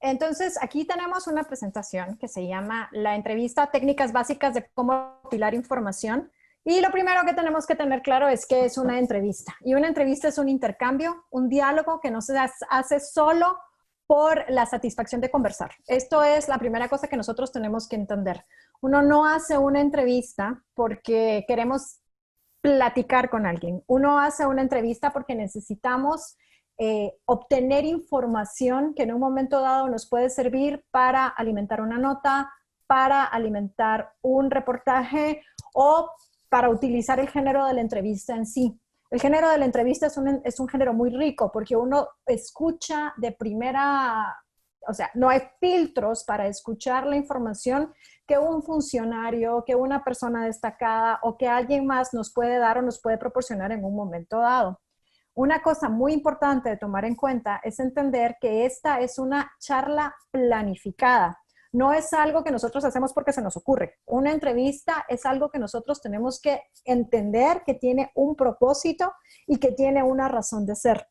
Entonces, aquí tenemos una presentación que se llama La entrevista, técnicas básicas de cómo compilar información. Y lo primero que tenemos que tener claro es que es una entrevista. Y una entrevista es un intercambio, un diálogo que no se hace solo por la satisfacción de conversar. Esto es la primera cosa que nosotros tenemos que entender. Uno no hace una entrevista porque queremos platicar con alguien. Uno hace una entrevista porque necesitamos obtener información que en un momento dado nos puede servir para alimentar una nota, para alimentar un reportaje o para utilizar el género de la entrevista en sí. El género de la entrevista es un género muy rico porque uno escucha de primera, o sea, no hay filtros para escuchar la información que un funcionario, que una persona destacada o que alguien más nos puede dar o nos puede proporcionar en un momento dado. Una cosa muy importante de tomar en cuenta es entender que esta es una charla planificada. No es algo que nosotros hacemos porque se nos ocurre. Una entrevista es algo que nosotros tenemos que entender que tiene un propósito y que tiene una razón de ser.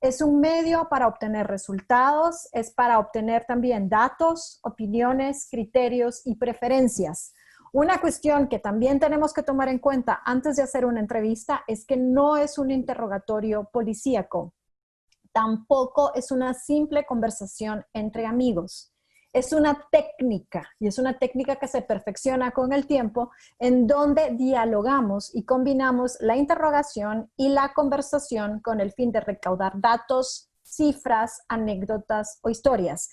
Es un medio para obtener resultados, es para obtener también datos, opiniones, criterios y preferencias. Una cuestión que también tenemos que tomar en cuenta antes de hacer una entrevista es que no es un interrogatorio policíaco. Tampoco es una simple conversación entre amigos. Es una técnica, y es una técnica que se perfecciona con el tiempo, en donde dialogamos y combinamos la interrogación y la conversación con el fin de recaudar datos, cifras, anécdotas o historias.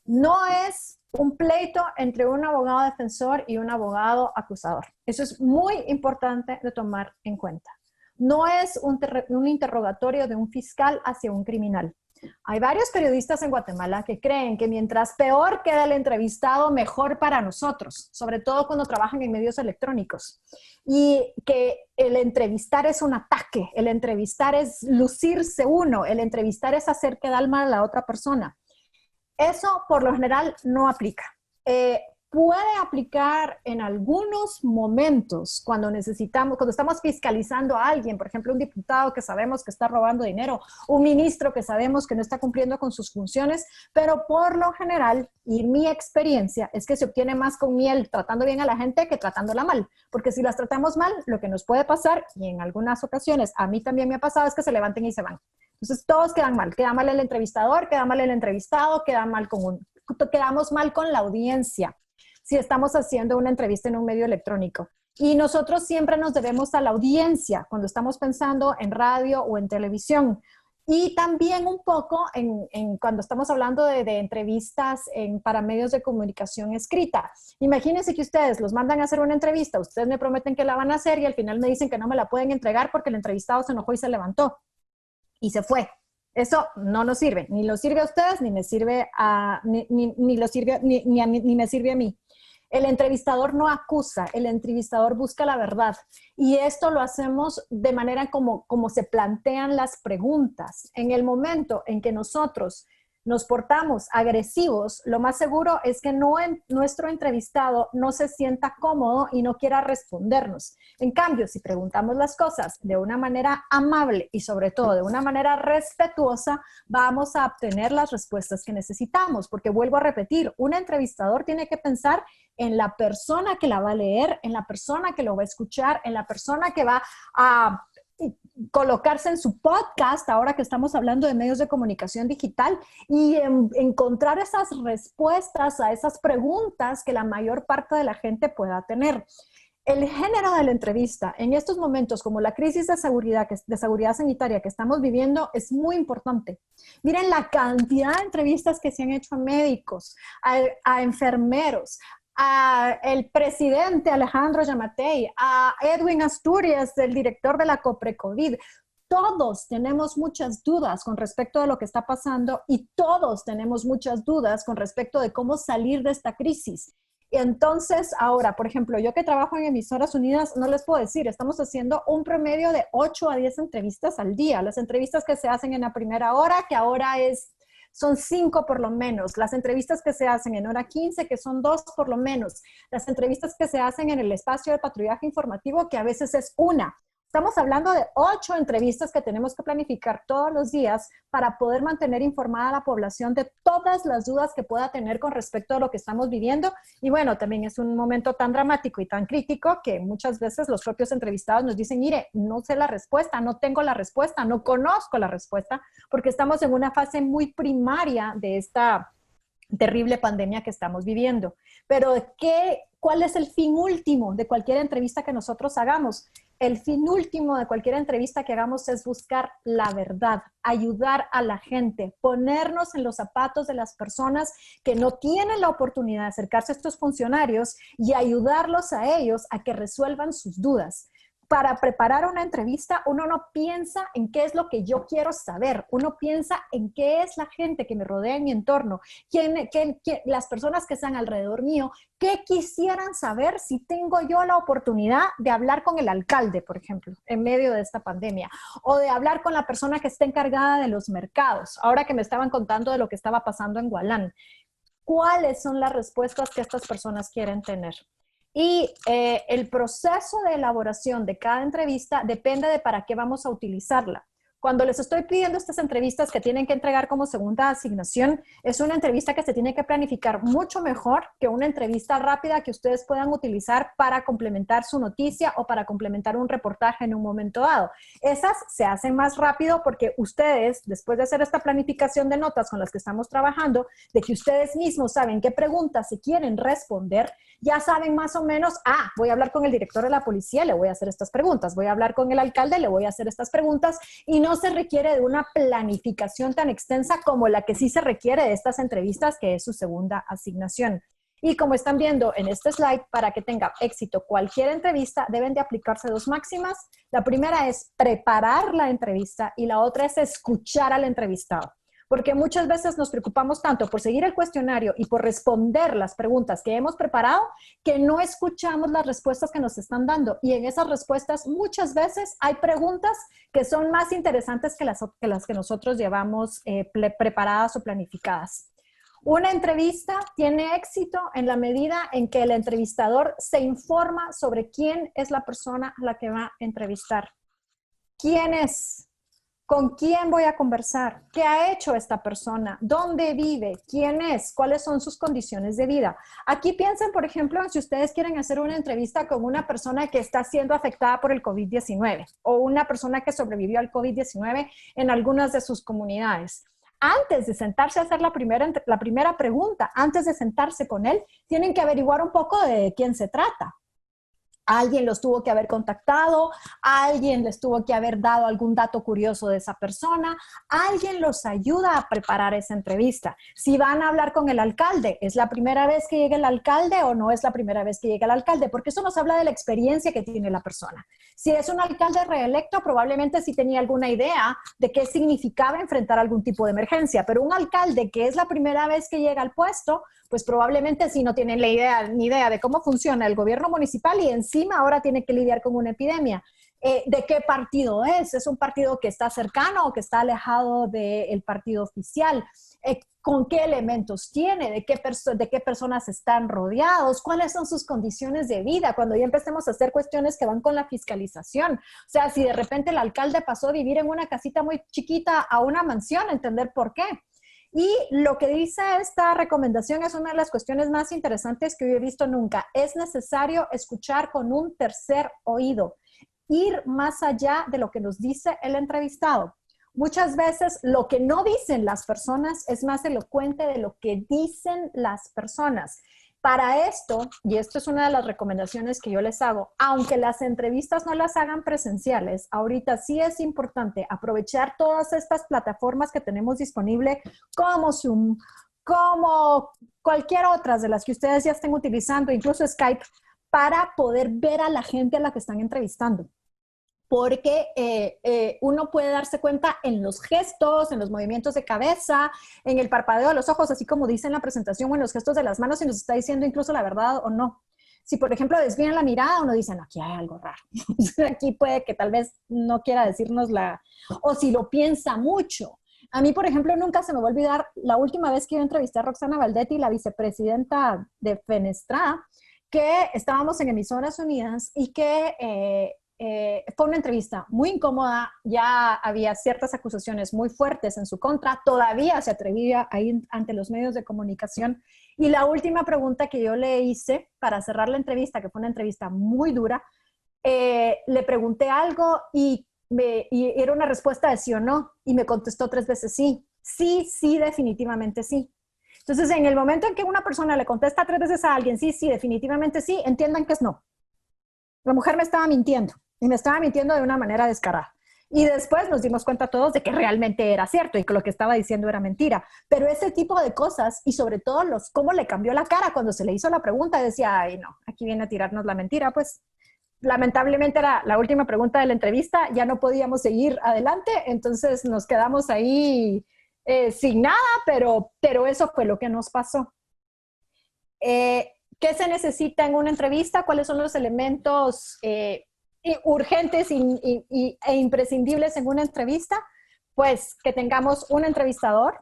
No es un pleito entre un abogado defensor y un abogado acusador. Eso es muy importante de tomar en cuenta. No es un interrogatorio de un fiscal hacia un criminal. Hay varios periodistas en Guatemala que creen que mientras peor queda el entrevistado, mejor para nosotros, sobre todo cuando trabajan en medios electrónicos. Y que el entrevistar es un ataque, el entrevistar es lucirse uno, el entrevistar es hacer quedar mal a la otra persona. Eso por lo general no aplica. Puede aplicar en algunos momentos cuando estamos fiscalizando a alguien, por ejemplo, un diputado que sabemos que está robando dinero, un ministro que sabemos que no está cumpliendo con sus funciones, pero por lo general, y mi experiencia, es que se obtiene más con miel tratando bien a la gente que tratándola mal, porque si las tratamos mal, lo que nos puede pasar, y en algunas ocasiones a mí también me ha pasado, es que se levanten y se van. Entonces todos quedan mal. Queda mal el entrevistador, queda mal el entrevistado, quedamos mal con la audiencia si estamos haciendo una entrevista en un medio electrónico. Y nosotros siempre nos debemos a la audiencia cuando estamos pensando en radio o en televisión. Y también un poco cuando estamos hablando de entrevistas para medios de comunicación escrita. Imagínense que ustedes los mandan a hacer una entrevista, ustedes me prometen que la van a hacer y al final me dicen que no me la pueden entregar porque el entrevistado se enojó y se levantó y se fue. Eso no nos sirve, ni lo sirve a ustedes, ni me sirve ni me sirve a mí. El entrevistador no acusa, el entrevistador busca la verdad. Y esto lo hacemos de manera como se plantean las preguntas. En el momento en que nosotros nos portamos agresivos, lo más seguro es que nuestro entrevistado no se sienta cómodo y no quiera respondernos. En cambio, si preguntamos las cosas de una manera amable y sobre todo de una manera respetuosa, vamos a obtener las respuestas que necesitamos. Porque vuelvo a repetir, un entrevistador tiene que pensar en la persona que la va a leer, en la persona que lo va a escuchar, en la persona que va a colocarse en su podcast, ahora que estamos hablando de medios de comunicación digital, y encontrar esas respuestas a esas preguntas que la mayor parte de la gente pueda tener. El género de la entrevista en estos momentos, como la crisis de seguridad sanitaria que estamos viviendo, es muy importante. Miren la cantidad de entrevistas que se han hecho a médicos, a enfermeros, a el presidente Alejandro Yamatei, a Edwin Asturias, el director de la COPRECOVID. Todos tenemos muchas dudas con respecto a lo que está pasando y todos tenemos muchas dudas con respecto de cómo salir de esta crisis. Y entonces, ahora, por ejemplo, yo que trabajo en Emisoras Unidas, no les puedo decir, estamos haciendo un promedio de 8 a 10 entrevistas al día. Las entrevistas que se hacen en la primera hora, que ahora son 5 por lo menos. Las entrevistas que se hacen en hora 15, que son 2 por lo menos. Las entrevistas que se hacen en el espacio de patrullaje informativo, que a veces es 1. Estamos hablando de 8 entrevistas que tenemos que planificar todos los días para poder mantener informada a la población de todas las dudas que pueda tener con respecto a lo que estamos viviendo. Y bueno, también es un momento tan dramático y tan crítico que muchas veces los propios entrevistados nos dicen, mire, no sé la respuesta, no tengo la respuesta, no conozco la respuesta, porque estamos en una fase muy primaria de esta terrible pandemia que estamos viviendo. Pero ¿cuál es el fin último de cualquier entrevista que nosotros hagamos? El fin último de cualquier entrevista que hagamos es buscar la verdad, ayudar a la gente, ponernos en los zapatos de las personas que no tienen la oportunidad de acercarse a estos funcionarios y ayudarlos a ellos a que resuelvan sus dudas. Para preparar una entrevista, uno no piensa en qué es lo que yo quiero saber, uno piensa en qué es la gente que me rodea en mi entorno, las personas que están alrededor mío, qué quisieran saber si tengo yo la oportunidad de hablar con el alcalde, por ejemplo, en medio de esta pandemia, o de hablar con la persona que está encargada de los mercados, ahora que me estaban contando de lo que estaba pasando en Gualán. ¿Cuáles son las respuestas que estas personas quieren tener? Y el proceso de elaboración de cada entrevista depende de para qué vamos a utilizarla. Cuando les estoy pidiendo estas entrevistas que tienen que entregar como segunda asignación, es una entrevista que se tiene que planificar mucho mejor que una entrevista rápida que ustedes puedan utilizar para complementar su noticia o para complementar un reportaje en un momento dado. Esas se hacen más rápido porque ustedes, después de hacer esta planificación de notas con las que estamos trabajando, de que ustedes mismos saben qué preguntas se quieren responder, ya saben más o menos, voy a hablar con el director de la policía, le voy a hacer estas preguntas, voy a hablar con el alcalde, le voy a hacer estas preguntas, y no se requiere de una planificación tan extensa como la que sí se requiere de estas entrevistas, que es su segunda asignación. Y como están viendo en este slide, para que tenga éxito cualquier entrevista, deben de aplicarse 2 máximas. La primera es preparar la entrevista y la otra es escuchar al entrevistado. Porque muchas veces nos preocupamos tanto por seguir el cuestionario y por responder las preguntas que hemos preparado, que no escuchamos las respuestas que nos están dando. Y en esas respuestas muchas veces hay preguntas que son más interesantes que las que nosotros llevamos preparadas o planificadas. Una entrevista tiene éxito en la medida en que el entrevistador se informa sobre quién es la persona a la que va a entrevistar. ¿Quién es? ¿Con quién voy a conversar? ¿Qué ha hecho esta persona? ¿Dónde vive? ¿Quién es? ¿Cuáles son sus condiciones de vida? Aquí piensen, por ejemplo, si ustedes quieren hacer una entrevista con una persona que está siendo afectada por el COVID-19 o una persona que sobrevivió al COVID-19 en algunas de sus comunidades. Antes de sentarse a hacer la primera pregunta, antes de sentarse con él, tienen que averiguar un poco de quién se trata. Alguien los tuvo que haber contactado, alguien les tuvo que haber dado algún dato curioso de esa persona, alguien los ayuda a preparar esa entrevista. Si van a hablar con el alcalde, ¿es la primera vez que llega el alcalde o no es la primera vez que llega el alcalde? Porque eso nos habla de la experiencia que tiene la persona. Si es un alcalde reelecto, probablemente sí tenía alguna idea de qué significaba enfrentar algún tipo de emergencia, pero un alcalde que es la primera vez que llega al puesto, pues probablemente sí no tiene ni idea de cómo funciona el gobierno municipal y encima ahora tiene que lidiar con una epidemia. ¿De qué partido es? ¿Es un partido que está cercano o que está alejado del partido oficial? ¿Con qué elementos tiene? ¿De qué personas están rodeados? ¿Cuáles son sus condiciones de vida? Cuando ya empecemos a hacer cuestiones que van con la fiscalización. O sea, si de repente el alcalde pasó a vivir en una casita muy chiquita a una mansión, entender por qué. Y lo que dice esta recomendación es una de las cuestiones más interesantes que yo he visto nunca. Es necesario escuchar con un tercer oído, ir más allá de lo que nos dice el entrevistado. Muchas veces lo que no dicen las personas es más elocuente de lo que dicen las personas. Para esto, y esto es una de las recomendaciones que yo les hago, aunque las entrevistas no las hagan presenciales, ahorita sí es importante aprovechar todas estas plataformas que tenemos disponible como Zoom, como cualquier otra de las que ustedes ya estén utilizando, incluso Skype, para poder ver a la gente a la que están entrevistando. Porque uno puede darse cuenta en los gestos, en los movimientos de cabeza, en el parpadeo de los ojos, así como dice en la presentación, o en los gestos de las manos, si nos está diciendo incluso la verdad o no. Si, por ejemplo, desvían la mirada, uno dice, no, aquí hay algo raro. Aquí puede que tal vez no quiera decirnos o si lo piensa mucho. A mí, por ejemplo, nunca se me va a olvidar la última vez que yo entrevisté a Roxana Valdetti, la vicepresidenta de Fenestra, que estábamos en Emisoras Unidas y que fue una entrevista muy incómoda, ya había ciertas acusaciones muy fuertes en su contra, todavía se atrevía a ir ante los medios de comunicación. Y la última pregunta que yo le hice para cerrar la entrevista, que fue una entrevista muy dura, le pregunté algo y era una respuesta de sí o no, y me contestó 3 veces sí. Sí, sí, definitivamente sí. Entonces, en el momento en que una persona le contesta 3 veces a alguien, sí, sí, definitivamente sí, entiendan que es no. La mujer me estaba mintiendo, y me estaba mintiendo de una manera descarada. Y después nos dimos cuenta todos de que realmente era cierto y que lo que estaba diciendo era mentira. Pero ese tipo de cosas, y sobre todo cómo le cambió la cara cuando se le hizo la pregunta, decía, ay no, aquí viene a tirarnos la mentira, pues lamentablemente era la última pregunta de la entrevista, ya no podíamos seguir adelante, entonces nos quedamos ahí sin nada, pero eso fue lo que nos pasó. ¿Qué se necesita en una entrevista? ¿Cuáles son los elementos urgentes e imprescindibles en una entrevista? Pues que tengamos un entrevistador,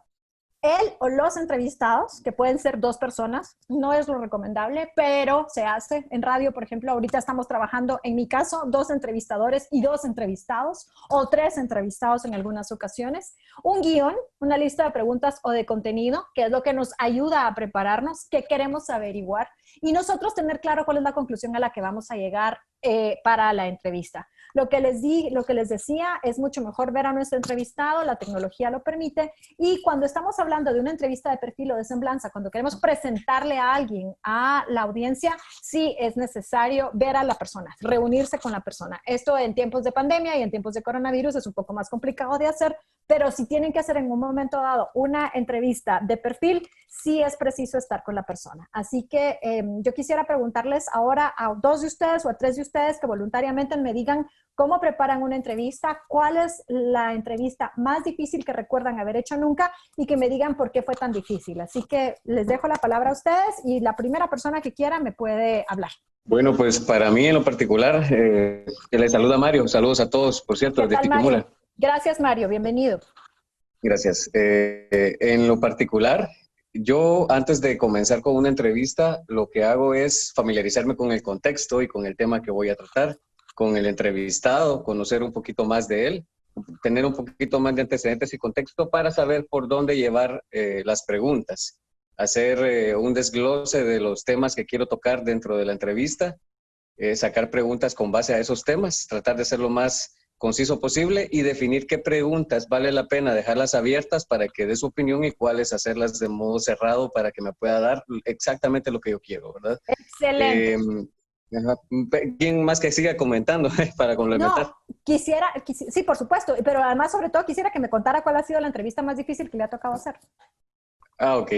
él o los entrevistados, que pueden ser 2 personas, no es lo recomendable, pero se hace. En radio, por ejemplo, ahorita estamos trabajando, en mi caso, 2 entrevistadores y 2 entrevistados, o 3 entrevistados en algunas ocasiones. Un guión, una lista de preguntas o de contenido, que es lo que nos ayuda a prepararnos, qué queremos averiguar, y nosotros tener claro cuál es la conclusión a la que vamos a llegar para la entrevista. Lo que les decía, es mucho mejor ver a nuestro entrevistado, la tecnología lo permite, y cuando estamos hablando de una entrevista de perfil o de semblanza, cuando queremos presentarle a alguien, a la audiencia, sí es necesario ver a la persona, reunirse con la persona. Esto en tiempos de pandemia y en tiempos de coronavirus es un poco más complicado de hacer, pero si tienen que hacer en un momento dado una entrevista de perfil, sí es preciso estar con la persona. Así que yo quisiera preguntarles ahora a 2 de ustedes o a 3 de ustedes que voluntariamente me digan cómo preparan una entrevista, cuál es la entrevista más difícil que recuerdan haber hecho nunca y que me digan por qué fue tan difícil. Así que les dejo la palabra a ustedes y la primera persona que quiera me puede hablar. Bueno, pues para mí en lo particular, que les saluda Mario. Saludos a todos, por cierto, ¿Qué desde tal, Tiquimula. Mario? Gracias, Mario. Bienvenido. Gracias. En lo particular, yo antes de comenzar con una entrevista, lo que hago es familiarizarme con el contexto y con el tema que voy a tratar, con el entrevistado, conocer un poquito más de él, tener un poquito más de antecedentes y contexto para saber por dónde llevar las preguntas, hacer un desglose de los temas que quiero tocar dentro de la entrevista, sacar preguntas con base a esos temas, tratar de ser lo más conciso posible y definir qué preguntas vale la pena dejarlas abiertas para que dé su opinión y cuáles hacerlas de modo cerrado para que me pueda dar exactamente lo que yo quiero, ¿verdad? Excelente. ¿Quién más que siga comentando para complementar? No, sí, por supuesto, pero además, sobre todo, quisiera que me contara cuál ha sido la entrevista más difícil que le ha tocado hacer. Ah, ok.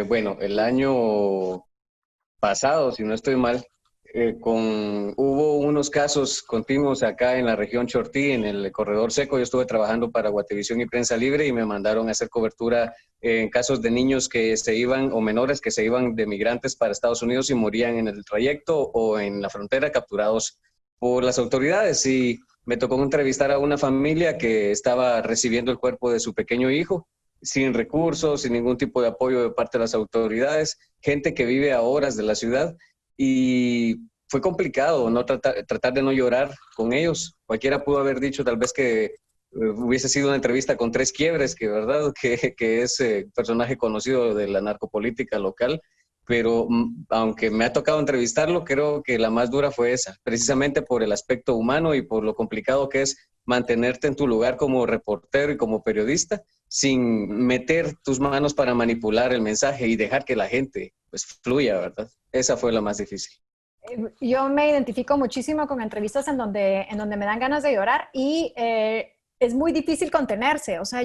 Bueno, el año pasado, si no estoy mal, hubo unos casos continuos acá en la región Chortí, en el corredor seco. Yo estuve trabajando para Guatevisión y Prensa Libre y me mandaron a hacer cobertura en casos de niños que se iban, o menores que se iban de migrantes para Estados Unidos y morían en el trayecto o en la frontera capturados por las autoridades. Y me tocó entrevistar a una familia que estaba recibiendo el cuerpo de su pequeño hijo, sin recursos, sin ningún tipo de apoyo de parte de las autoridades, gente que vive a horas de la ciudad, y fue complicado no tratar de no llorar con ellos. Cualquiera pudo haber dicho tal vez que hubiese sido una entrevista con Tres Quiebres, que verdad que es personaje conocido de la narcopolítica local, pero aunque me ha tocado entrevistarlo, creo que la más dura fue esa, precisamente por el aspecto humano y por lo complicado que es mantenerte en tu lugar como reportero y como periodista sin meter tus manos para manipular el mensaje y dejar que la gente pues fluya, ¿verdad? Esa fue la más difícil. Yo me identifico muchísimo con entrevistas en donde me dan ganas de llorar y es muy difícil contenerse. O sea,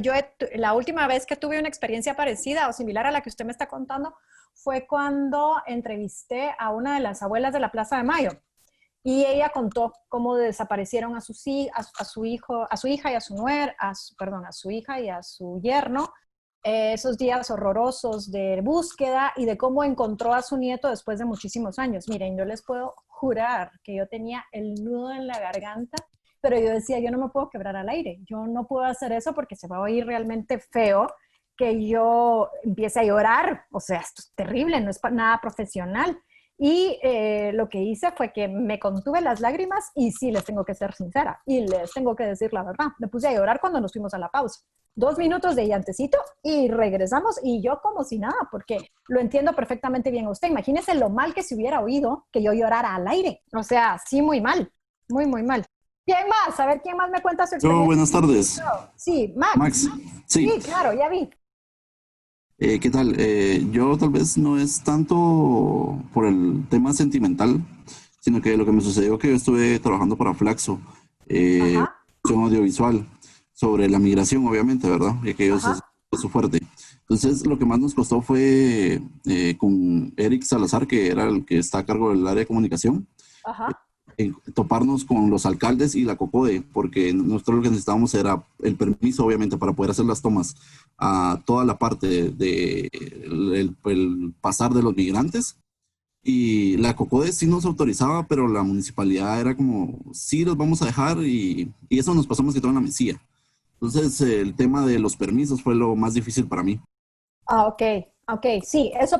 la última vez que tuve una experiencia parecida o similar a la que usted me está contando fue cuando entrevisté a una de las abuelas de la Plaza de Mayo. Y ella contó cómo desaparecieron a su hijo, a su hija y a su a su hija y a su yerno, esos días horrorosos de búsqueda y de cómo encontró a su nieto después de muchísimos años. Miren, yo les puedo jurar que yo tenía el nudo en la garganta, pero yo decía, yo no me puedo quebrar al aire, yo no puedo hacer eso porque se va a oír realmente feo que yo empiece a llorar. O sea, esto es terrible, no es nada profesional. Y lo que hice fue que me contuve las lágrimas y sí, les tengo que ser sincera y les tengo que decir la verdad. Me puse a llorar cuando nos fuimos a la pausa. 2 minutos de llantecito y regresamos y yo como si nada, porque lo entiendo perfectamente bien a usted. Imagínese lo mal que se hubiera oído que yo llorara al aire. O sea, sí, muy mal, muy, muy mal. ¿Quién más? A ver, ¿quién más me cuenta su experiencia? Buenas tardes. Sí, Max. Max, sí. Sí, claro, ya vi. ¿Qué tal? Yo tal vez no es tanto por el tema sentimental, sino que lo que me sucedió que yo estuve trabajando para Flaxo, Ajá, producción audiovisual, sobre la migración, obviamente, ¿verdad? Y que ellos ajá, es su fuerte. Entonces, lo que más nos costó fue con Eric Salazar, que era el que está a cargo del área de comunicación, ajá. toparnos con los alcaldes y la COCODE, porque nosotros lo que necesitábamos era el permiso, obviamente, para poder hacer las tomas a toda la parte de el pasar de los migrantes. Y la COCODE sí nos autorizaba, pero la municipalidad era como, sí, los vamos a dejar, y eso nos pasó más que todo en la Mesía. Entonces, el tema de los permisos fue lo más difícil para mí. Ah, ok, ok, sí, ese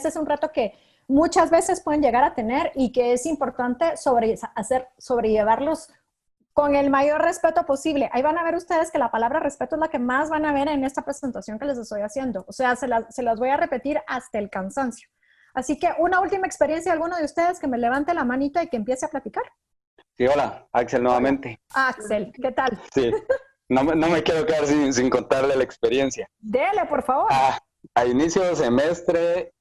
es un reto que muchas veces pueden llegar a tener y que es importante sobrellevarlos con el mayor respeto posible. Ahí van a ver ustedes que la palabra respeto es la que más van a ver en esta presentación que les estoy haciendo. O sea, se las voy a repetir hasta el cansancio. Así que una última experiencia, alguno de ustedes que me levante la manita y que empiece a platicar. Sí, hola, Axel Hola. nuevamente. Axel, ¿qué tal? Sí, no me quiero quedar sin contarle la experiencia. Dele, por favor. A inicio de semestre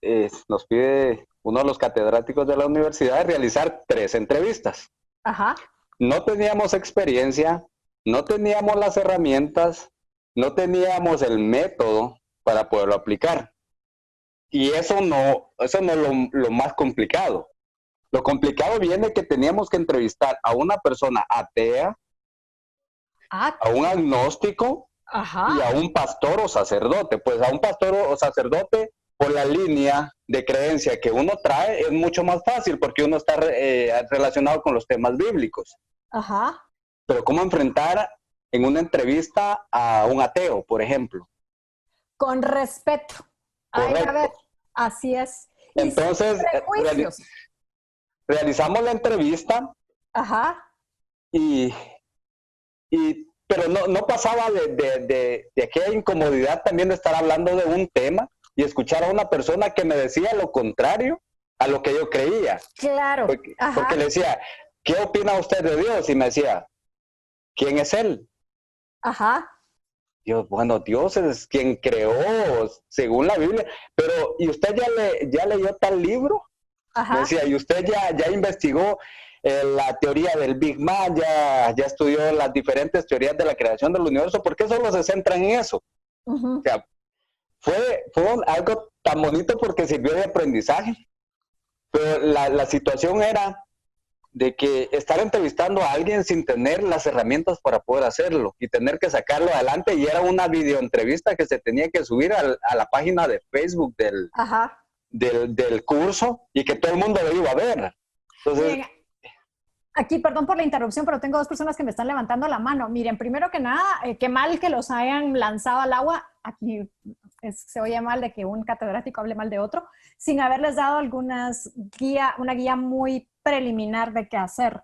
nos pide uno de los catedráticos de la universidad realizar 3 entrevistas. Ajá. No teníamos experiencia, no teníamos las herramientas, no teníamos el método para poderlo aplicar. Y eso no es lo más complicado. Lo complicado viene que teníamos que entrevistar a una persona atea, Ah, a un agnóstico ajá. y a un pastor o sacerdote. Pues a un pastor o sacerdote, por la línea de creencia que uno trae, es mucho más fácil porque uno está relacionado con los temas bíblicos. Ajá. Pero ¿cómo enfrentar en una entrevista a un ateo, por ejemplo? Con respeto. Ay, a ver, Correcto. así es. Y sin Entonces, prejuicios. realizamos la entrevista Ajá. y pero no pasaba de aquella incomodidad también de estar hablando de un tema y escuchar a una persona que me decía lo contrario a lo que yo creía. Claro. Porque le decía, ¿qué opina usted de Dios? Y me decía, ¿quién es Él? Ajá. Yo, bueno, Dios es quien creó según la Biblia, pero ¿y usted ya leyó tal libro? Ajá. Me decía, ¿y usted ya investigó la teoría del Big Bang, ya estudió las diferentes teorías de la creación del universo? ¿Por qué solo se centra en eso? Uh-huh. O sea, fue algo tan bonito porque sirvió de aprendizaje, pero la situación era de que estar entrevistando a alguien sin tener las herramientas para poder hacerlo y tener que sacarlo adelante, y era una videoentrevista que se tenía que subir a la página de Facebook del curso y que todo el mundo lo iba a ver. Entonces, bien, aquí, perdón por la interrupción, pero tengo 2 personas que me están levantando la mano. Miren, primero que nada, qué mal que los hayan lanzado al agua. Aquí se oye mal de que un catedrático hable mal de otro, sin haberles dado una guía muy preliminar de qué hacer.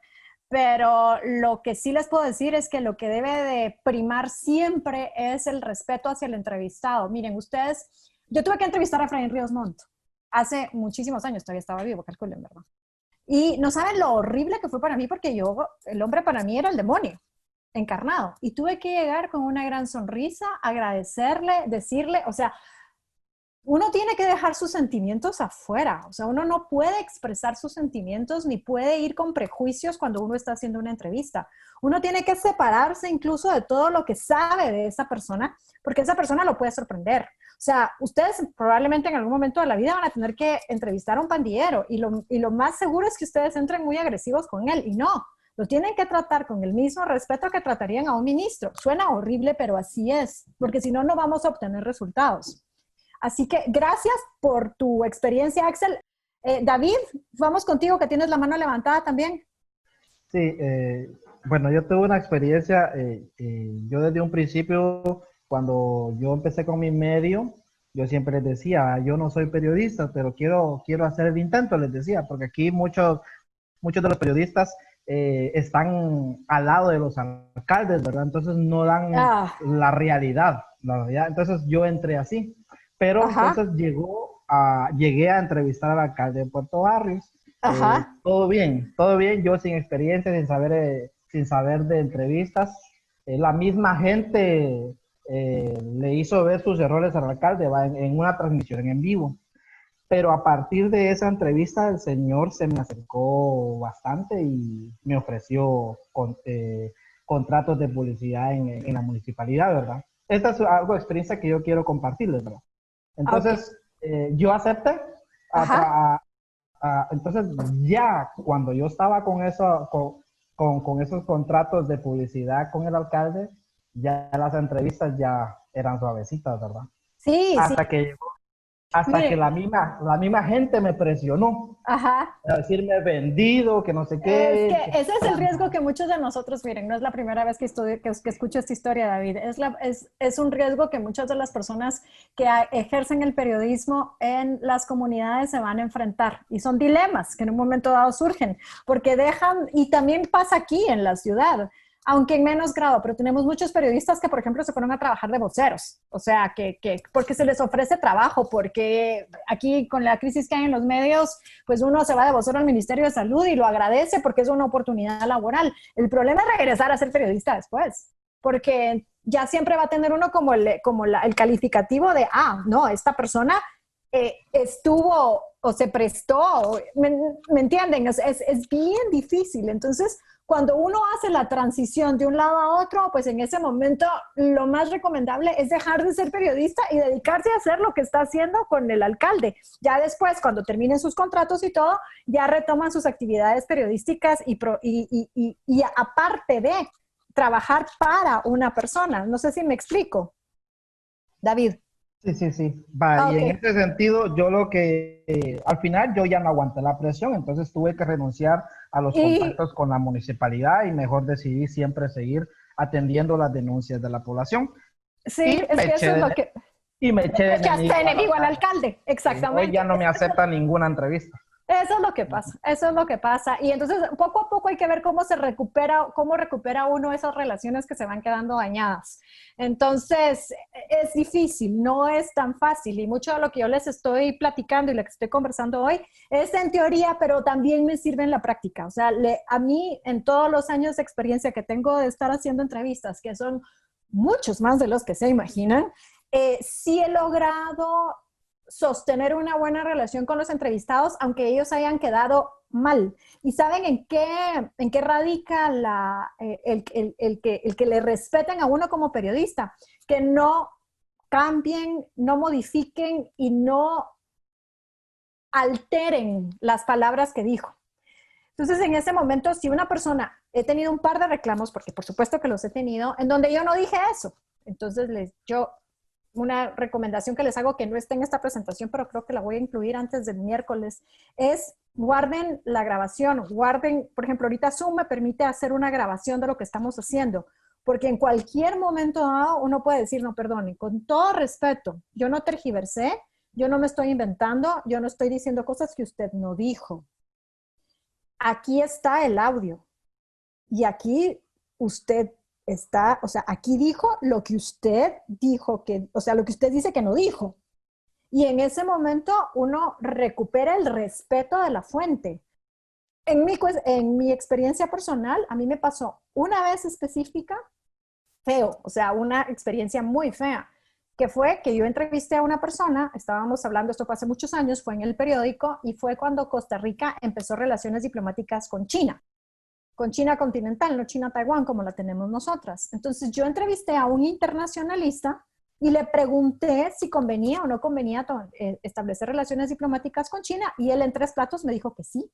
Pero lo que sí les puedo decir es que lo que debe de primar siempre es el respeto hacia el entrevistado. Miren, yo tuve que entrevistar a Efraín Ríos Montt hace muchísimos años, todavía estaba vivo, calculen, ¿verdad? Y no saben lo horrible que fue para mí, porque el hombre para mí era el demonio encarnado. Y tuve que llegar con una gran sonrisa, agradecerle, decirle, o sea, uno tiene que dejar sus sentimientos afuera. O sea, uno no puede expresar sus sentimientos ni puede ir con prejuicios cuando uno está haciendo una entrevista. Uno tiene que separarse incluso de todo lo que sabe de esa persona, porque esa persona lo puede sorprender. O sea, ustedes probablemente en algún momento de la vida van a tener que entrevistar a un pandillero y lo más seguro es que ustedes entren muy agresivos con él, y no, lo tienen que tratar con el mismo respeto que tratarían a un ministro. Suena horrible, pero así es, porque si no, no vamos a obtener resultados. Así que gracias por tu experiencia, Axel. David, vamos contigo, que tienes la mano levantada también. Sí, bueno, yo tuve una experiencia, yo desde un principio, cuando yo empecé con mi medio, yo siempre les decía, yo no soy periodista, pero quiero hacer el intento, les decía, porque aquí muchos de los periodistas están al lado de los alcaldes, ¿verdad? Entonces no dan Ah, la realidad, la realidad. Entonces yo entré así, pero ajá, entonces llegué a entrevistar al alcalde de Puerto Barrios. ajá. Todo bien, yo sin experiencia, sin saber de entrevistas. La misma gente le hizo ver sus errores al alcalde, ¿va? En una transmisión en vivo. Pero a partir de esa entrevista, el señor se me acercó bastante y me ofreció contratos de publicidad en la municipalidad, ¿verdad? Esta es algo de experiencia que yo quiero compartirles, ¿verdad? Ok. Entonces, yo acepté. Ajá. Entonces, ya cuando yo estaba con eso, con esos contratos de publicidad con el alcalde, ya las entrevistas ya eran suavecitas, ¿verdad? Sí, sí. Hasta que hasta que Miren, la misma gente me presionó ajá. a decirme vendido, que no sé Es que qué, que ese es el riesgo trampa. que muchos de nosotros, miren, no es la primera vez que, que escucho esta historia, David, es un riesgo que muchas de las personas que ejercen el periodismo en las comunidades se van a enfrentar y son dilemas que en un momento dado surgen, porque dejan, y también pasa aquí en la ciudad, aunque en menos grado, pero tenemos muchos periodistas que, por ejemplo, se fueron a trabajar de voceros, o sea, porque se les ofrece trabajo, porque aquí con la crisis que hay en los medios, pues uno se va de vocero al Ministerio de Salud y lo agradece porque es una oportunidad laboral. El problema es regresar a ser periodista después, porque ya siempre va a tener uno como el calificativo de, no, esta persona estuvo o se prestó, ¿me entienden? Es bien difícil. Entonces, cuando uno hace la transición de un lado a otro, pues en ese momento lo más recomendable es dejar de ser periodista y dedicarse a hacer lo que está haciendo con el alcalde. Ya después, cuando terminen sus contratos y todo, ya retoman sus actividades periodísticas y aparte de trabajar para una persona. No sé si me explico, David. Sí, sí, sí. Va, y Ok. en este sentido, yo al final yo ya no aguanté la presión, entonces tuve que renunciar a los Y contactos con la municipalidad y mejor decidí siempre seguir atendiendo las denuncias de la población sí, y es que eso es lo que... me eché de Le echaste enemigo al enemigo al alcalde. alcalde, Sí, hoy ya exactamente. no me acepta ninguna entrevista. Eso es lo que pasa, eso es lo que pasa. Y entonces, poco a poco hay que ver cómo recupera uno esas relaciones que se van quedando dañadas. Entonces, es difícil, no es tan fácil. Y mucho de lo que yo les estoy platicando y lo que estoy conversando hoy es en teoría, pero también me sirve en la práctica. O sea, a mí, en todos los años de experiencia que tengo de estar haciendo entrevistas, que son muchos más de los que se imaginan, sí he logrado sostener una buena relación con los entrevistados, aunque ellos hayan quedado mal. ¿Y saben en qué radica el que le respeten a uno como periodista? Que no cambien, no modifiquen y no alteren las palabras que dijo. Entonces, en ese momento, si una persona, he tenido un par de reclamos, porque por supuesto que los he tenido, en donde yo no dije eso. Entonces, yo una recomendación que les hago que no esté en esta presentación, pero creo que la voy a incluir antes del miércoles, es guarden la grabación, guarden, por ejemplo, ahorita Zoom me permite hacer una grabación de lo que estamos haciendo, porque en cualquier momento dado uno puede decir, no, perdonen, con todo respeto, yo no tergiversé, yo no me estoy inventando, yo no estoy diciendo cosas que usted no dijo. Aquí está el audio y aquí usted está, o sea, aquí dijo lo que usted dijo que, o sea, lo que usted dice que no dijo. Y en ese momento uno recupera el respeto de la fuente. En mi experiencia personal, a mí me pasó una vez específica, feo, o sea, una experiencia muy fea, que fue que yo entrevisté a una persona, estábamos hablando, esto fue hace muchos años, fue en el periódico, y fue cuando Costa Rica empezó relaciones diplomáticas con China continental, no China-Taiwán como la tenemos nosotras. Entonces yo entrevisté a un internacionalista y le pregunté si convenía o no convenía establecer relaciones diplomáticas con China y él en tres platos me dijo que sí.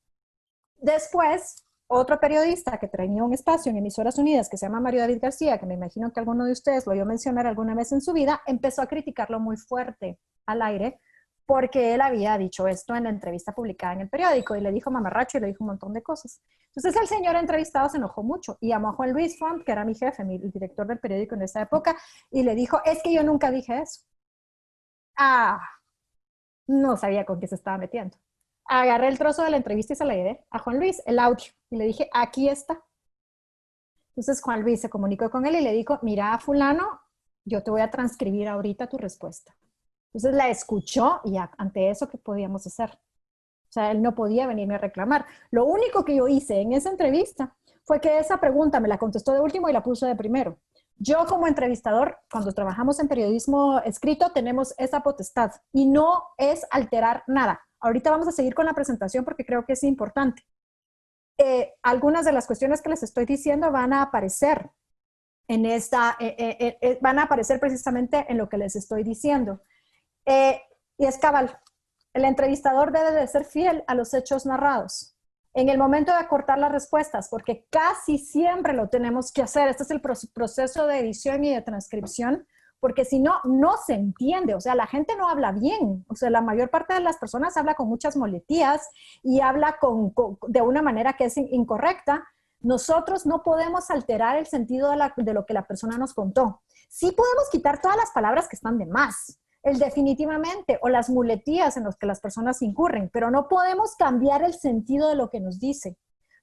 Después, otro periodista que tenía un espacio en Emisoras Unidas que se llama Mario David García, que me imagino que alguno de ustedes lo oyó mencionar alguna vez en su vida, empezó a criticarlo muy fuerte al aire porque él había dicho esto en la entrevista publicada en el periódico y le dijo mamarracho y le dijo un montón de cosas. Entonces el señor entrevistado se enojó mucho y llamó a Juan Luis Font, que era mi jefe, el director del periódico en esa época, y le dijo, es que yo nunca dije eso. Ah, no sabía con qué se estaba metiendo. Agarré el trozo de la entrevista y se la llevé a Juan Luis, el audio, y le dije, aquí está. Entonces Juan Luis se comunicó con él y le dijo, mira, fulano, yo te voy a transcribir ahorita tu respuesta. Entonces la escuchó y ante eso, ¿qué podíamos hacer? O sea, él no podía venirme a reclamar. Lo único que yo hice en esa entrevista fue que esa pregunta me la contestó de último y la puso de primero. Yo como entrevistador, cuando trabajamos en periodismo escrito, tenemos esa potestad y no es alterar nada. Ahorita vamos a seguir con la presentación porque creo que es importante. Algunas de las cuestiones que les estoy diciendo van a aparecer en esta, van a aparecer precisamente en lo que les estoy diciendo. Y es cabal, el entrevistador debe de ser fiel a los hechos narrados. En el momento de acortar las respuestas, porque casi siempre lo tenemos que hacer, este es el proceso de edición y de transcripción, porque si no, no se entiende, o sea, la gente no habla bien, o sea, la mayor parte de las personas habla con muchas muletillas y habla de una manera que es incorrecta. Nosotros no podemos alterar el sentido de lo que la persona nos contó. Sí podemos quitar todas las palabras que están de más, definitivamente, o las muletillas en las que las personas incurren, pero no podemos cambiar el sentido de lo que nos dice.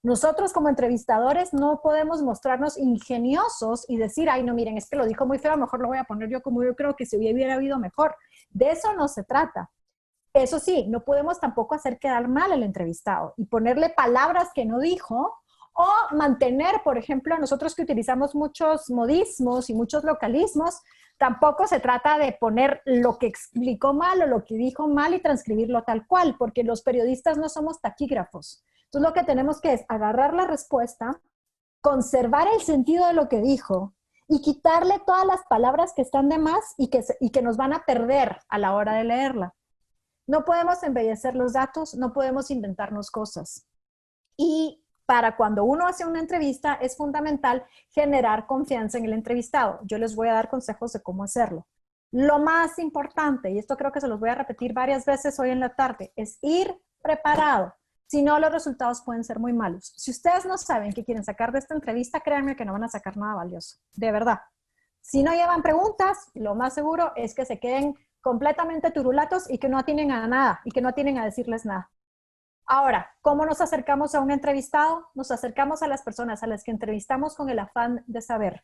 Nosotros como entrevistadores no podemos mostrarnos ingeniosos y decir, ay, no, miren, es que lo dijo muy feo, mejor lo voy a poner yo como yo creo que se hubiera habido mejor. De eso no se trata. Eso sí, no podemos tampoco hacer quedar mal al entrevistado y ponerle palabras que no dijo o mantener, por ejemplo, nosotros que utilizamos muchos modismos y muchos localismos, tampoco se trata de poner lo que explicó mal o lo que dijo mal y transcribirlo tal cual, porque los periodistas no somos taquígrafos. Entonces lo que tenemos que es agarrar la respuesta, conservar el sentido de lo que dijo y quitarle todas las palabras que están de más y que nos van a perder a la hora de leerla. No podemos embellecer los datos, no podemos inventarnos cosas. Y para cuando uno hace una entrevista es fundamental generar confianza en el entrevistado. Yo les voy a dar consejos de cómo hacerlo. Lo más importante, y esto creo que se los voy a repetir varias veces hoy en la tarde, es ir preparado. Si no, los resultados pueden ser muy malos. Si ustedes no saben qué quieren sacar de esta entrevista, créanme que no van a sacar nada valioso. De verdad. Si no llevan preguntas, lo más seguro es que se queden completamente turulatos y que no atienen a nada y que no atienen a decirles nada. Ahora, ¿cómo nos acercamos a un entrevistado? Nos acercamos a las personas a las que entrevistamos con el afán de saber.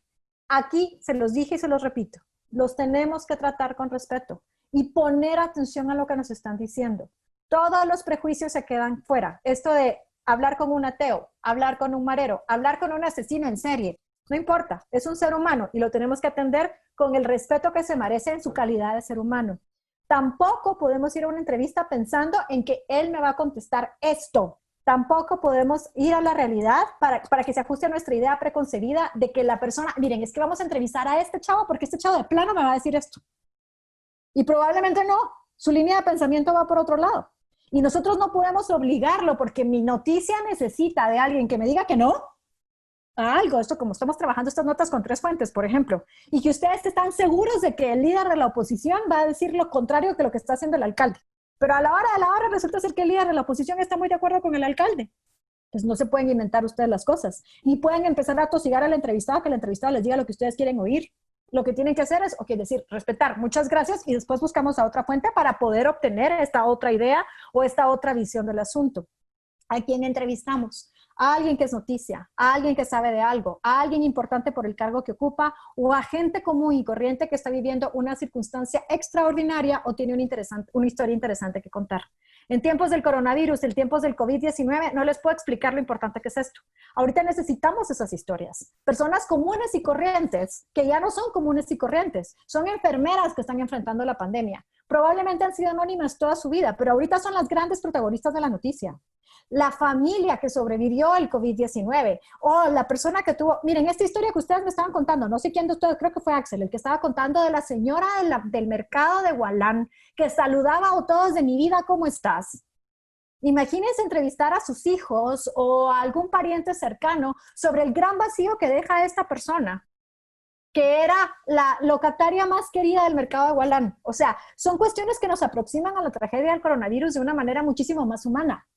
Aquí se los dije y se los repito, los tenemos que tratar con respeto y poner atención a lo que nos están diciendo. Todos los prejuicios se quedan fuera. Esto de hablar con un ateo, hablar con un marero, hablar con un asesino en serie, no importa, es un ser humano y lo tenemos que atender con el respeto que se merece en su calidad de ser humano. Tampoco podemos ir a una entrevista pensando en que él me va a contestar esto. Tampoco podemos ir a la realidad para que se ajuste a nuestra idea preconcebida de que la persona, miren, es que vamos a entrevistar a este chavo porque este chavo de plano me va a decir esto. Y probablemente no, su línea de pensamiento va por otro lado. Y nosotros no podemos obligarlo porque mi noticia necesita de alguien que me diga que no a algo. Esto como estamos trabajando estas notas con 3 fuentes, por ejemplo, y que ustedes están seguros de que el líder de la oposición va a decir lo contrario que lo que está haciendo el alcalde. Pero a la hora de la hora resulta ser que el líder de la oposición está muy de acuerdo con el alcalde. Pues no se pueden inventar ustedes las cosas. Ni pueden empezar a tosigar al entrevistado, que el entrevistado les diga lo que ustedes quieren oír. Lo que tienen que hacer es, decir, respetar, muchas gracias, y después buscamos a otra fuente para poder obtener esta otra idea o esta otra visión del asunto. ¿A quién entrevistamos? A alguien que es noticia, a alguien que sabe de algo, a alguien importante por el cargo que ocupa o a gente común y corriente que está viviendo una circunstancia extraordinaria o tiene una historia interesante que contar. En tiempos del coronavirus, en tiempos del COVID-19, no les puedo explicar lo importante que es esto. Ahorita necesitamos esas historias. Personas comunes y corrientes, que ya no son comunes y corrientes, son enfermeras que están enfrentando la pandemia. Probablemente han sido anónimas toda su vida, pero ahorita son las grandes protagonistas de la noticia. La familia que sobrevivió al COVID-19 o la persona que tuvo, miren, esta historia que ustedes me estaban contando, no sé quién de ustedes, creo que fue Axel, el que estaba contando de la señora del mercado de Hualán que saludaba a todos de mi vida, ¿cómo estás? Imagínense entrevistar a sus hijos o a algún pariente cercano sobre el gran vacío que deja esta persona, que era la locataria más querida del mercado de Hualán. O sea, son cuestiones que nos aproximan a la tragedia del coronavirus de una manera muchísimo más humana.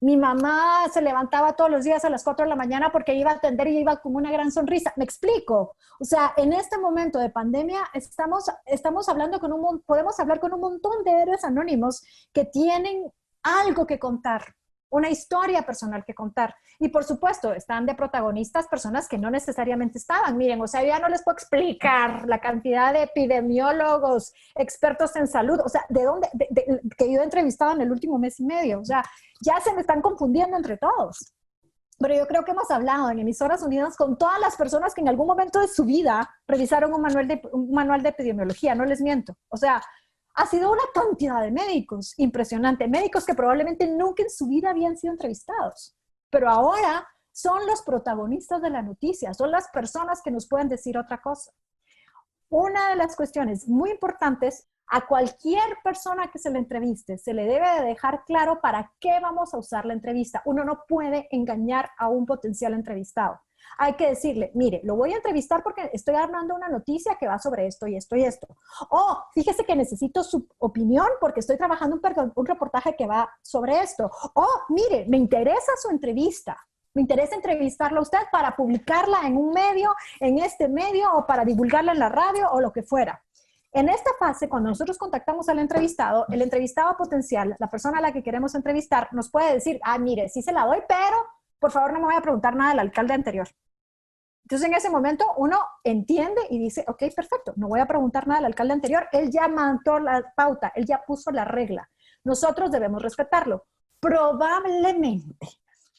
Mi mamá se levantaba todos los días a las 4 de la mañana porque iba a atender y iba con una gran sonrisa. ¿Me explico? O sea, en este momento de pandemia estamos hablando podemos hablar con un montón de héroes anónimos que tienen algo que contar, una historia personal que contar. Y por supuesto, están de protagonistas personas que no necesariamente estaban. Miren, o sea, ya no les puedo explicar la cantidad de epidemiólogos, expertos en salud, o sea, que yo he entrevistado en el último mes y medio. O sea, ya se me están confundiendo entre todos. Pero yo creo que hemos hablado en Emisoras Unidas con todas las personas que en algún momento de su vida revisaron un manual de epidemiología, no les miento. O sea, ha sido una cantidad de médicos impresionante, médicos que probablemente nunca en su vida habían sido entrevistados, pero ahora son los protagonistas de la noticia, son las personas que nos pueden decir otra cosa. Una de las cuestiones muy importantes, a cualquier persona que se le entreviste, se le debe de dejar claro para qué vamos a usar la entrevista. Uno no puede engañar a un potencial entrevistado. Hay que decirle, mire, lo voy a entrevistar porque estoy armando una noticia que va sobre esto y esto y esto. O fíjese que necesito su opinión porque estoy trabajando un reportaje que va sobre esto. O mire, me interesa su entrevista. Me interesa entrevistarla a usted para publicarla en un medio, en este medio, o para divulgarla en la radio o lo que fuera. En esta fase, cuando nosotros contactamos al entrevistado, el entrevistado potencial, la persona a la que queremos entrevistar, nos puede decir, mire, sí se la doy, pero por favor no me voy a preguntar nada del alcalde anterior. Entonces, en ese momento, uno entiende y dice, ok, perfecto, no voy a preguntar nada del alcalde anterior, él ya mandó la pauta, él ya puso la regla. Nosotros debemos respetarlo. Probablemente,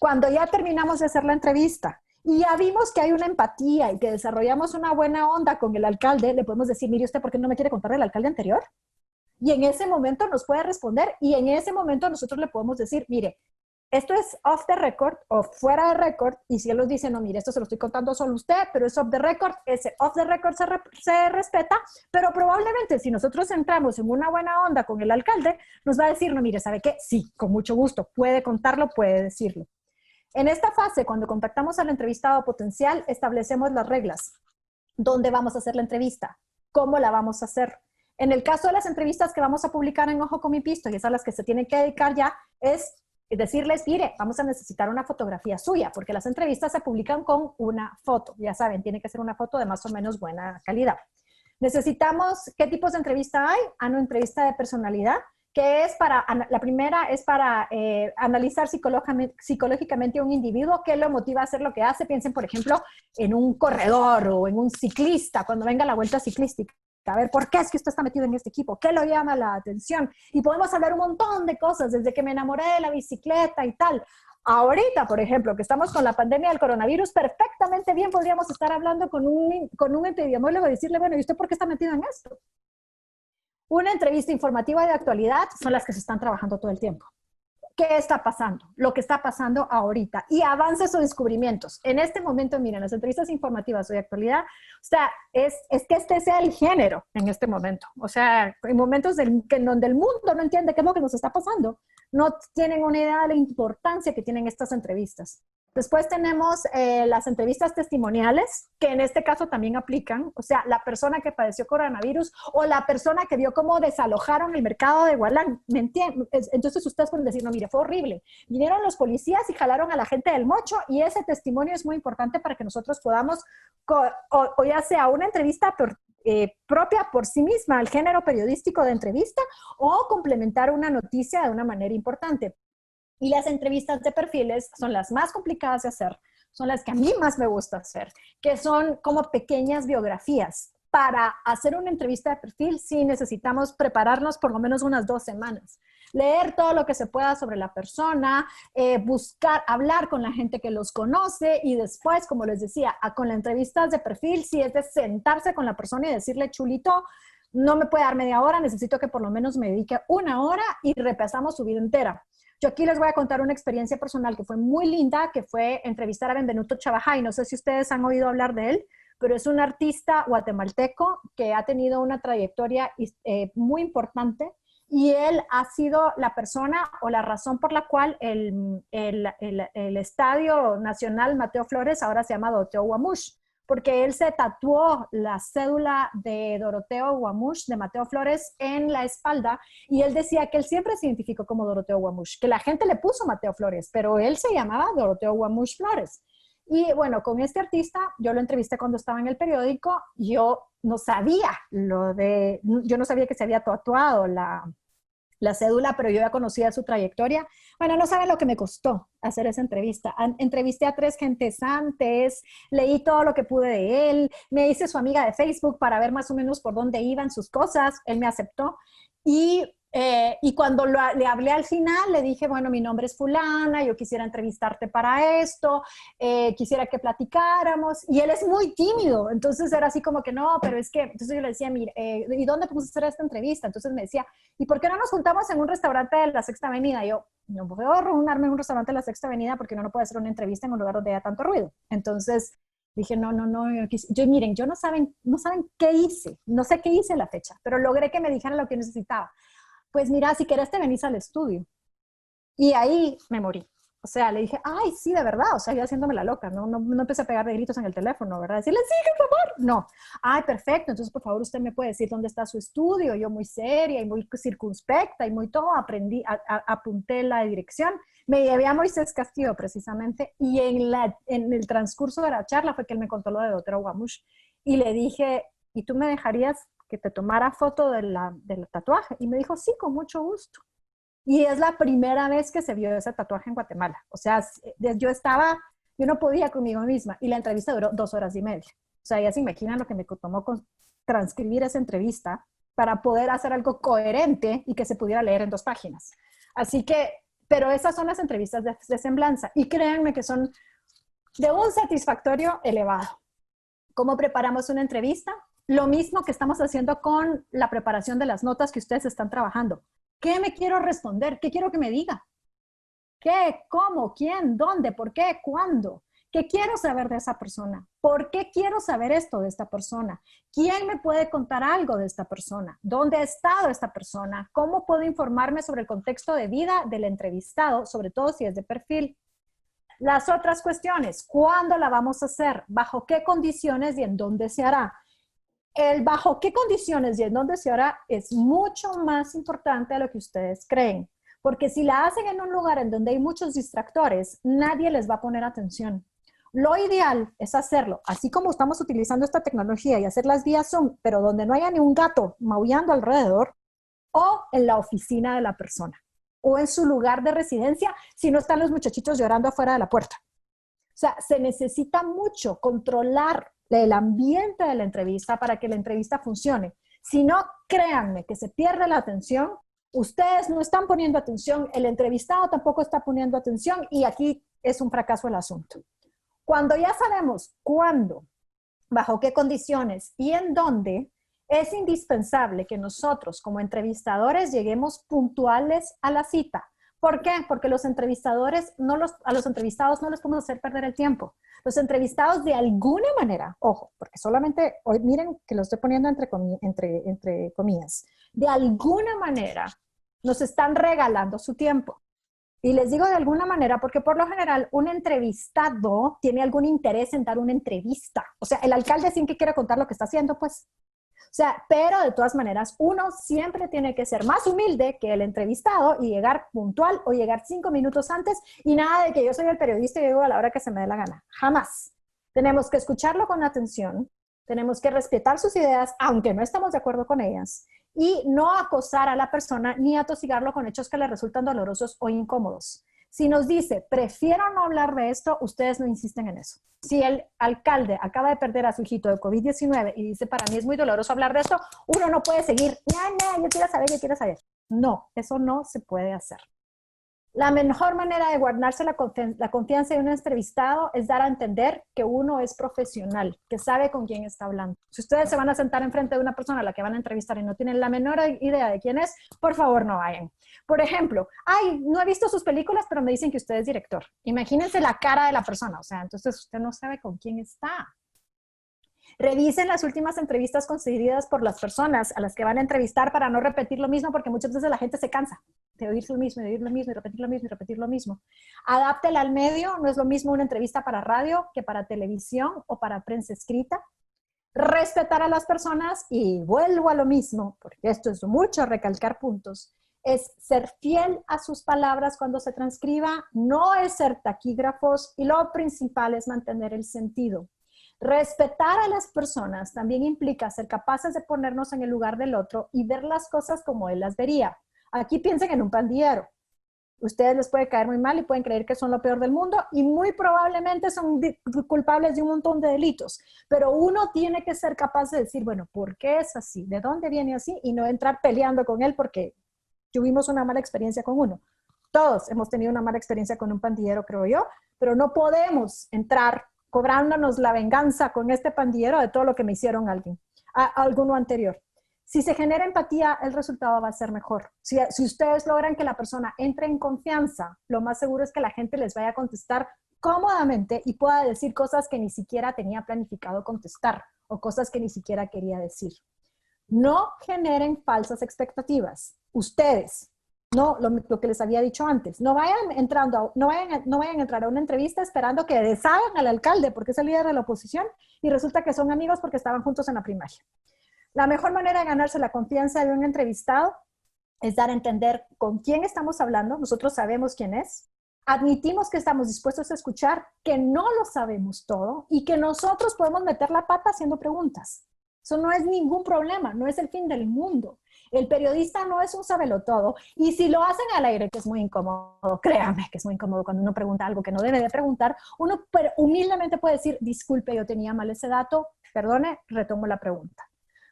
cuando ya terminamos de hacer la entrevista y ya vimos que hay una empatía y que desarrollamos una buena onda con el alcalde, le podemos decir, mire usted, ¿por qué no me quiere contar del alcalde anterior? Y en ese momento nos puede responder y en ese momento nosotros le podemos decir, mire, esto es off the record o fuera de record, y si él nos dice, no, mire, esto se lo estoy contando solo a usted, pero es off the record, ese off the record se respeta, pero probablemente si nosotros entramos en una buena onda con el alcalde, nos va a decir, no, mire, ¿sabe qué? Sí, con mucho gusto, puede contarlo, puede decirlo. En esta fase, cuando contactamos al entrevistado potencial, establecemos las reglas. ¿Dónde vamos a hacer la entrevista? ¿Cómo la vamos a hacer? En el caso de las entrevistas que vamos a publicar en Ojo con mi Pisto, y es a las que se tienen que dedicar ya, es decirles, mire, vamos a necesitar una fotografía suya, porque las entrevistas se publican con una foto. Ya saben, tiene que ser una foto de más o menos buena calidad. Necesitamos, ¿qué tipos de entrevista hay? Una entrevista de personalidad, que es la primera es para analizar psicológicamente a un individuo, qué lo motiva a hacer lo que hace. Piensen, por ejemplo, en un corredor o en un ciclista, cuando venga la vuelta ciclística. A ver, ¿por qué es que usted está metido en este equipo? ¿Qué lo llama la atención? Y podemos hablar un montón de cosas, desde que me enamoré de la bicicleta y tal. Ahorita, por ejemplo, que estamos con la pandemia del coronavirus, perfectamente bien podríamos estar hablando con un epidemiólogo y decirle, bueno, ¿y usted por qué está metido en esto? Una entrevista informativa de actualidad son las que se están trabajando todo el tiempo. ¿Qué está pasando? Lo que está pasando ahorita. Y avances o descubrimientos. En este momento, miren, las entrevistas informativas o de actualidad, o sea, es que este sea el género en este momento. O sea, en momentos en donde el mundo no entiende qué es lo que nos está pasando, no tienen una idea de la importancia que tienen estas entrevistas. Después tenemos las entrevistas testimoniales, que en este caso también aplican. O sea, la persona que padeció coronavirus o la persona que vio cómo desalojaron el mercado de Gualán. ¿Me entienden? Entonces ustedes pueden decir, no, mire, fue horrible. Vinieron los policías y jalaron a la gente del mocho, y ese testimonio es muy importante para que nosotros podamos, o ya sea una entrevista propia por sí misma, el género periodístico de entrevista, o complementar una noticia de una manera importante. Y las entrevistas de perfiles son las más complicadas de hacer, son las que a mí más me gusta hacer, que son como pequeñas biografías. Para hacer una entrevista de perfil sí necesitamos prepararnos por lo menos unas 2 semanas. Leer todo lo que se pueda sobre la persona, buscar, hablar con la gente que los conoce, y después, como les decía, con las entrevistas de perfil sí es de sentarse con la persona y decirle, chulito, no me puede dar media hora, necesito que por lo menos me dedique 1 hora y repasamos su vida entera. Yo aquí les voy a contar una experiencia personal que fue muy linda, que fue entrevistar a Benvenuto Chabajay. No sé si ustedes han oído hablar de él, pero es un artista guatemalteco que ha tenido una trayectoria muy importante, y él ha sido la persona o la razón por la cual el Estadio Nacional Mateo Flores ahora se llama Doteo Guamuch, porque él se tatuó la cédula de Doroteo Guamuch, de Mateo Flores, en la espalda, y él decía que él siempre se identificó como Doroteo Guamuch, que la gente le puso Mateo Flores, pero él se llamaba Doroteo Guamuch Flores. Y bueno, con este artista, yo lo entrevisté cuando estaba en el periódico, yo no sabía yo no sabía que se había tatuado la cédula, pero yo ya conocía su trayectoria. Bueno, no saben lo que me costó hacer esa entrevista. Entrevisté a 3 gentes antes, leí todo lo que pude de él, me hice su amiga de Facebook para ver más o menos por dónde iban sus cosas, él me aceptó. Y cuando le hablé al final, le dije, bueno, mi nombre es fulana, yo quisiera entrevistarte para esto, quisiera que platicáramos. Y él es muy tímido, entonces era así como que no, pero es que, entonces yo le decía, mire, ¿y dónde podemos hacer esta entrevista? Entonces me decía, ¿y por qué no nos juntamos en un restaurante de la Sexta Avenida? Yo, no puedo reunirme en un restaurante de la Sexta Avenida porque uno no puede hacer una entrevista en un lugar donde haya tanto ruido. Entonces dije, no, miren, yo no saben qué hice, no sé qué hice en la fecha, pero logré que me dijeran lo que necesitaba. Pues mira, si querés te venís al estudio. Y ahí me morí. O sea, le dije, ay, sí, de verdad. O sea, yo haciéndome la loca, no empecé a pegar de gritos en el teléfono, ¿verdad? Decirle, sí, por favor. No. Ay, perfecto. Entonces, por favor, usted me puede decir dónde está su estudio. Yo muy seria y muy circunspecta y muy todo, apunté la dirección. Me llevé a Moisés Castillo, precisamente, y en el transcurso de la charla fue que él me contó lo de Doroteo Guamuch. Y le dije, ¿y tú me dejarías que te tomara foto del tatuaje? Y me dijo, sí, con mucho gusto. Y es la primera vez que se vio ese tatuaje en Guatemala. O sea, yo no podía conmigo misma. Y la entrevista duró 2 horas y media. O sea, ya se imaginan lo que me tomó transcribir esa entrevista para poder hacer algo coherente y que se pudiera leer en 2 páginas. Así que, pero esas son las entrevistas de semblanza. Y créanme que son de un satisfactorio elevado. ¿Cómo preparamos una entrevista? Lo mismo que estamos haciendo con la preparación de las notas que ustedes están trabajando. ¿Qué me quiero responder? ¿Qué quiero que me diga? ¿Qué? ¿Cómo? ¿Quién? ¿Dónde? ¿Por qué? ¿Cuándo? ¿Qué quiero saber de esa persona? ¿Por qué quiero saber esto de esta persona? ¿Quién me puede contar algo de esta persona? ¿Dónde ha estado esta persona? ¿Cómo puedo informarme sobre el contexto de vida del entrevistado, sobre todo si es de perfil? Las otras cuestiones, ¿cuándo la vamos a hacer? ¿Bajo qué condiciones y en dónde se hará? El bajo qué condiciones y en dónde se hará es mucho más importante de lo que ustedes creen. Porque si la hacen en un lugar en donde hay muchos distractores, nadie les va a poner atención. Lo ideal es hacerlo, así como estamos utilizando esta tecnología y hacerlas vía Zoom, pero donde no haya ni un gato maullando alrededor, o en la oficina de la persona, o en su lugar de residencia, si no están los muchachitos llorando afuera de la puerta. O sea, se necesita mucho controlar el ambiente de la entrevista para que la entrevista funcione. Si no, créanme que se pierde la atención, ustedes no están poniendo atención, el entrevistado tampoco está poniendo atención y aquí es un fracaso el asunto. Cuando ya sabemos cuándo, bajo qué condiciones y en dónde, es indispensable que nosotros como entrevistadores lleguemos puntuales a la cita. ¿Por qué? Porque los entrevistadores, a los entrevistados no les podemos hacer perder el tiempo. Los entrevistados de alguna manera, ojo, porque solamente, hoy miren que lo estoy poniendo entre comillas, de alguna manera nos están regalando su tiempo. Y les digo de alguna manera porque por lo general un entrevistado tiene algún interés en dar una entrevista. O sea, el alcalde sin que quiera contar lo que está haciendo, pues. O sea, pero de todas maneras, uno siempre tiene que ser más humilde que el entrevistado y llegar puntual o llegar 5 minutos antes y nada de que yo soy el periodista y llego a la hora que se me dé la gana. Jamás. Tenemos que escucharlo con atención, tenemos que respetar sus ideas, aunque no estamos de acuerdo con ellas, y no acosar a la persona ni atosigarlo con hechos que le resultan dolorosos o incómodos. Si nos dice, prefiero no hablar de esto, ustedes no insisten en eso. Si el alcalde acaba de perder a su hijito de COVID-19 y dice, para mí es muy doloroso hablar de esto, uno no puede seguir, yo quiero saber. No, eso no se puede hacer. La mejor manera de guardarse la confianza de un entrevistado es dar a entender que uno es profesional, que sabe con quién está hablando. Si ustedes se van a sentar enfrente de una persona a la que van a entrevistar y no tienen la menor idea de quién es, por favor no vayan. Por ejemplo, no he visto sus películas, pero me dicen que usted es director. Imagínense la cara de la persona, o sea, entonces usted no sabe con quién está. Revisen las últimas entrevistas concedidas por las personas a las que van a entrevistar para no repetir lo mismo, porque muchas veces la gente se cansa de oírse lo mismo, de oír lo mismo, y repetir lo mismo, y repetir lo mismo. Adáptela al medio, no es lo mismo una entrevista para radio que para televisión o para prensa escrita. Respetar a las personas, y vuelvo a lo mismo, porque esto es mucho recalcar puntos, es ser fiel a sus palabras cuando se transcriba, no es ser taquígrafos, y lo principal es mantener el sentido. Respetar a las personas también implica ser capaces de ponernos en el lugar del otro y ver las cosas como él las vería. Aquí piensen en un pandillero. Ustedes les puede caer muy mal y pueden creer que son lo peor del mundo y muy probablemente son culpables de un montón de delitos. Pero uno tiene que ser capaz de decir, bueno, ¿por qué es así? ¿De dónde viene así? Y no entrar peleando con él porque tuvimos una mala experiencia con uno. Todos hemos tenido una mala experiencia con un pandillero, creo yo, pero no podemos entrar cobrándonos la venganza con este pandillero de todo lo que me hicieron a alguno anterior. Si se genera empatía, el resultado va a ser mejor. Si ustedes logran que la persona entre en confianza, lo más seguro es que la gente les vaya a contestar cómodamente y pueda decir cosas que ni siquiera tenía planificado contestar o cosas que ni siquiera quería decir. No generen falsas expectativas. Ustedes, no lo que les había dicho antes, no vayan a entrar a una entrevista esperando que deshagan al alcalde porque es el líder de la oposición y resulta que son amigos porque estaban juntos en la primaria. La mejor manera de ganarse la confianza de un entrevistado es dar a entender con quién estamos hablando, nosotros sabemos quién es, admitimos que estamos dispuestos a escuchar, que no lo sabemos todo y que nosotros podemos meter la pata haciendo preguntas. Eso no es ningún problema, no es el fin del mundo. El periodista no es un sabelotodo y si lo hacen al aire, que es muy incómodo, créanme que es muy incómodo cuando uno pregunta algo que no debe de preguntar, uno humildemente puede decir, disculpe, yo tenía mal ese dato, perdone, retomo la pregunta.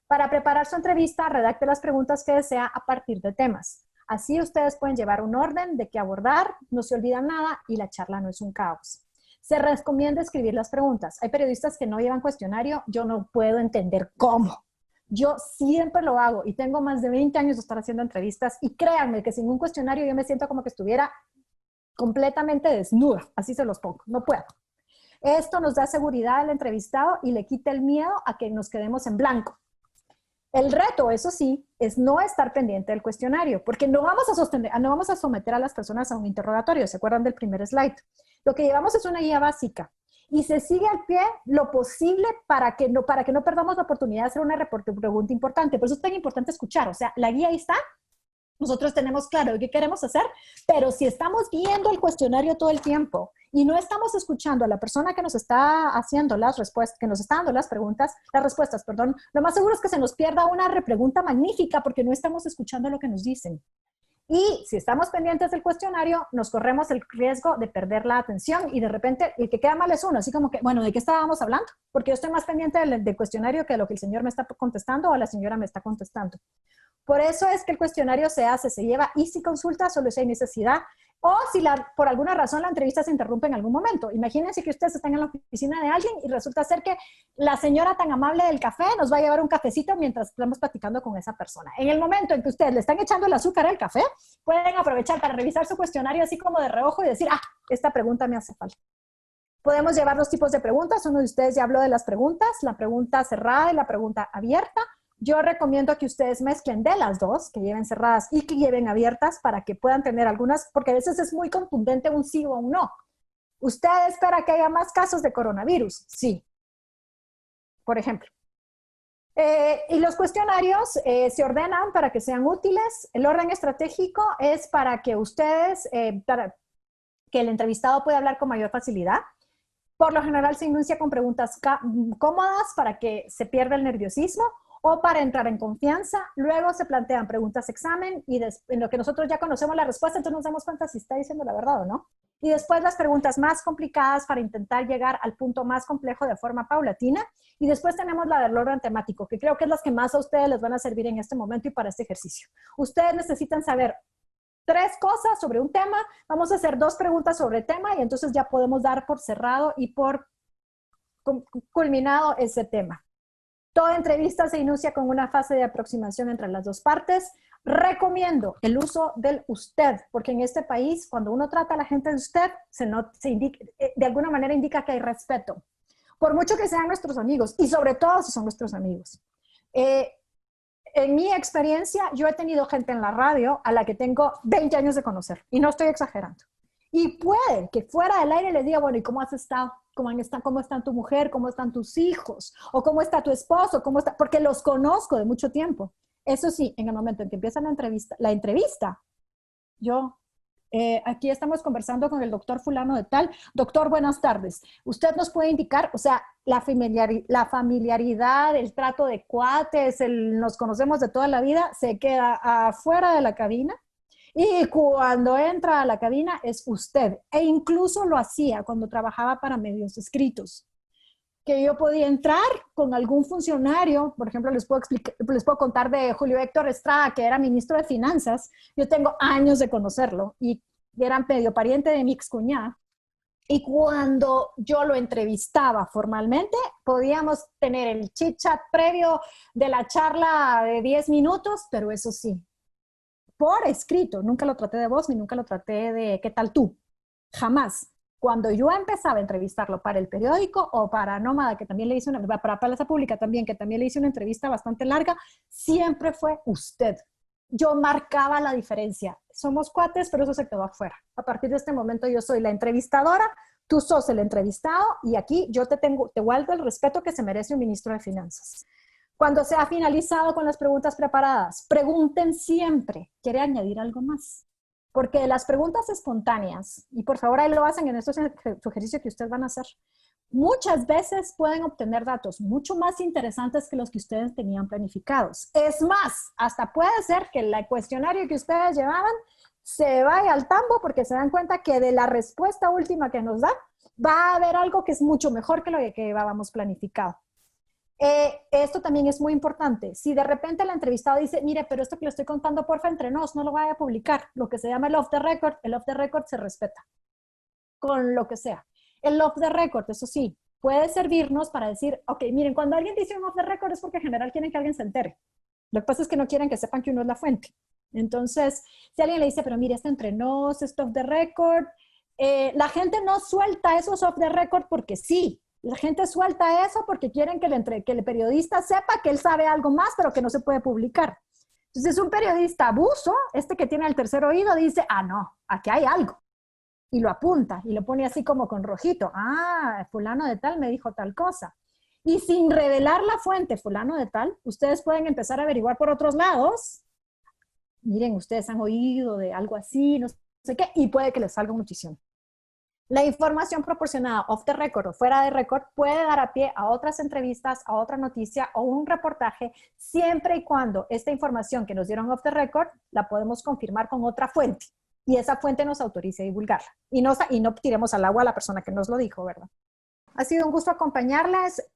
Para preparar su entrevista, redacte las preguntas que desea a partir de temas. Así ustedes pueden llevar un orden de qué abordar, no se olvidan nada y la charla no es un caos. Se recomienda escribir las preguntas. Hay periodistas que no llevan cuestionario, yo no puedo entender cómo. Yo siempre lo hago y tengo más de 20 años de estar haciendo entrevistas y créanme que sin un cuestionario yo me siento como que estuviera completamente desnuda, así se los pongo, no puedo. Esto nos da seguridad al entrevistado y le quita el miedo a que nos quedemos en blanco. El reto, eso sí, es no estar pendiente del cuestionario, porque no vamos a someter a las personas a un interrogatorio, ¿se acuerdan del primer slide? Lo que llevamos es una guía básica y se sigue al pie lo posible para que no perdamos la oportunidad de hacer una pregunta importante. Por eso es tan importante escuchar, o sea, la guía ahí está, nosotros tenemos claro qué queremos hacer, pero si estamos viendo el cuestionario todo el tiempo y no estamos escuchando a la persona que nos está haciendo las respuestas, que nos está dando las respuestas, lo más seguro es que se nos pierda una repregunta magnífica porque no estamos escuchando lo que nos dicen. Y si estamos pendientes del cuestionario, nos corremos el riesgo de perder la atención y de repente el que queda mal es uno, así como que, bueno, ¿de qué estábamos hablando? Porque yo estoy más pendiente del cuestionario que de lo que el señor me está contestando o la señora me está contestando. Por eso es que el cuestionario se lleva y si consulta, solo si hay necesidad o si por alguna razón la entrevista se interrumpe en algún momento. Imagínense que ustedes están en la oficina de alguien y resulta ser que la señora tan amable del café nos va a llevar un cafecito mientras estamos platicando con esa persona. En el momento en que ustedes le están echando el azúcar al café, pueden aprovechar para revisar su cuestionario así como de reojo y decir, esta pregunta me hace falta. Podemos llevar dos tipos de preguntas. Uno de ustedes ya habló de las preguntas, la pregunta cerrada y la pregunta abierta. Yo recomiendo que ustedes mezclen de las dos, que lleven cerradas y que lleven abiertas para que puedan tener algunas, porque a veces es muy contundente un sí o un no. ¿Usted espera que haya más casos de coronavirus? Sí. Por ejemplo. Y los cuestionarios se ordenan para que sean útiles. El orden estratégico es para que ustedes, para que el entrevistado pueda hablar con mayor facilidad. Por lo general se inicia con preguntas cómodas para que se pierda el nerviosismo o para entrar en confianza. Luego se plantean preguntas examen y en lo que nosotros ya conocemos la respuesta, entonces nos damos cuenta si está diciendo la verdad o no. Y después las preguntas más complicadas para intentar llegar al punto más complejo de forma paulatina. Y después tenemos la del orden temático, que creo que es las que más a ustedes les van a servir en este momento y para este ejercicio. Ustedes necesitan saber 3 cosas sobre un tema, vamos a hacer 2 preguntas sobre el tema y entonces ya podemos dar por cerrado y por culminado ese tema. Toda entrevista se inicia con una fase de aproximación entre las dos partes. Recomiendo el uso del usted, porque en este país, cuando uno trata a la gente de usted, de alguna manera indica que hay respeto. Por mucho que sean nuestros amigos, y sobre todo si son nuestros amigos. en mi experiencia, yo he tenido gente en la radio a la que tengo 20 años de conocer, y no estoy exagerando. Y puede que fuera del aire les diga, bueno, ¿y cómo has estado? ¿Cómo están tu mujer? ¿Cómo están tus hijos? ¿O cómo está tu esposo? ¿Cómo está? Porque los conozco de mucho tiempo. Eso sí, en el momento en que empieza la entrevista, yo, aquí estamos conversando con el doctor fulano de tal. Doctor, buenas tardes. ¿Usted nos puede indicar, o sea, la familiaridad, el trato de cuates, nos conocemos de toda la vida, se queda afuera de la cabina? Y cuando entra a la cabina es usted. E incluso lo hacía cuando trabajaba para medios escritos. Que yo podía entrar con algún funcionario, por ejemplo, les puedo contar de Julio Héctor Estrada, que era ministro de Finanzas. Yo tengo años de conocerlo y era medio pariente de mi excuñada. Y cuando yo lo entrevistaba formalmente, podíamos tener el chit-chat previo de la charla de 10 minutos, pero eso sí, por escrito, nunca lo traté de voz ni nunca lo traté de ¿qué tal tú? Jamás. Cuando yo empezaba a entrevistarlo para el periódico o para Nómada, que también le hice para Plaza Pública también, que también le hice una entrevista bastante larga, siempre fue usted. Yo marcaba la diferencia. Somos cuates, pero eso se quedó afuera. A partir de este momento yo soy la entrevistadora, tú sos el entrevistado y aquí yo te guardo el respeto que se merece un ministro de Finanzas. Cuando se ha finalizado con las preguntas preparadas, pregunten siempre, ¿quiere añadir algo más? Porque las preguntas espontáneas, y por favor ahí lo hacen en estos ejercicios que ustedes van a hacer, muchas veces pueden obtener datos mucho más interesantes que los que ustedes tenían planificados. Es más, hasta puede ser que el cuestionario que ustedes llevaban se vaya al tambo porque se dan cuenta que de la respuesta última que nos da, va a haber algo que es mucho mejor que lo que llevábamos planificado. Esto también es muy importante. Si de repente el entrevistado dice, mire, pero esto que le estoy contando, porfa, entre nos, no lo vaya a publicar. Lo que se llama el off the record se respeta con lo que sea. El off the record, eso sí, puede servirnos para decir, ok, miren, cuando alguien dice un off the record es porque en general quieren que alguien se entere. Lo que pasa es que no quieren que sepan que uno es la fuente. Entonces, si alguien le dice, pero mire, esto entre nos, esto off the record, la gente no suelta esos off the record porque sí. La gente suelta eso porque quieren que el periodista sepa que él sabe algo más, pero que no se puede publicar. Entonces, un periodista abuso, que tiene el tercer oído, dice, no, aquí hay algo. Y lo apunta y lo pone así como con rojito. Fulano de tal me dijo tal cosa. Y sin revelar la fuente, fulano de tal, ustedes pueden empezar a averiguar por otros lados. Miren, ustedes han oído de algo así, no sé qué, y puede que les salga un notición. La información proporcionada off the record o fuera de record puede dar a pie a otras entrevistas, a otra noticia o un reportaje, siempre y cuando esta información que nos dieron off the record la podemos confirmar con otra fuente y esa fuente nos autorice a divulgarla. Y no tiremos al agua a la persona que nos lo dijo, ¿verdad? Ha sido un gusto acompañarles.